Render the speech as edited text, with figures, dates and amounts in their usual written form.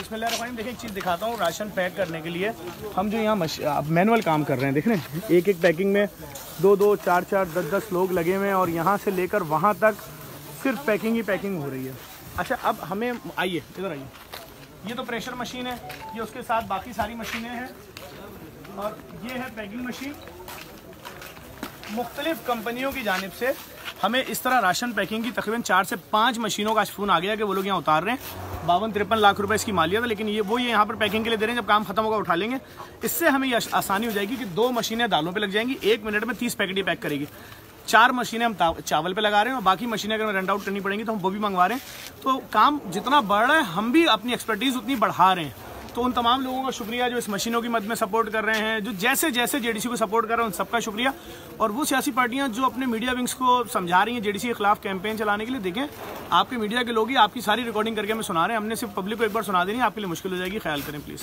बिस्मिल्लाहिर्रहमानिर्रहीम। देखिए एक चीज़ दिखाता हूँ, राशन पैक करने के लिए हम जो यहाँ मैनुअल काम कर रहे हैं, देख रहे हैं एक एक पैकिंग में 2-2, 4-4, 10-10 लोग लगे हुए हैं और यहाँ से लेकर वहाँ तक सिर्फ पैकिंग ही पैकिंग हो रही है। अच्छा, अब हमें आइए इधर आइए, ये तो प्रेशर मशीन है, ये उसके साथ बाकी सारी मशीनें हैं और ये है पैकिंग मशीन। मुख्तलिफ कंपनियों की जानिब से हमें इस तरह राशन पैकिंग की तकरीबन 4 से 5 मशीनों का फ़ोन आ गया कि वो लोग यहाँ उतार रहे हैं। 52-53 लाख रुपए इसकी मालियत है, लेकिन ये यहाँ पर पैकिंग के लिए दे रहे हैं। जब काम खत्म होगा उठा लेंगे। इससे हमें ये आसानी हो जाएगी कि 2 मशीनें दालों पे लग जाएंगी, 1 मिनट में 30 पैकेट ही पैक करेगी। 4 मशीनें हम चावल पे लगा रहे हैं और बाकी मशीनें अगर रन आउट करनी पड़ेंगी तो हम वो भी मंगवा रहे हैं। तो काम जितना बढ़ रहा है हम भी अपनी एक्सपर्टीज़ उतनी बढ़ा रहे हैं। तो उन तमाम लोगों का शुक्रिया जो इस मशीनों की मदद में सपोर्ट कर रहे हैं, जो जैसे जैसे जेडीसी को सपोर्ट कर रहे हैं उन सबका शुक्रिया। और वो सियासी पार्टियां जो अपने मीडिया विंग्स को समझा रही हैं जेडीसी के खिलाफ कैंपेन चलाने के लिए, देखें आपके मीडिया के लोग ही आपकी सारी रिकॉर्डिंग करके हमें सुना रहे हैं। हमने सिर्फ पब्लिक को एक बार सुना देनी है, आपके लिए मुश्किल हो जाएगी, ख्याल करें प्लीज़।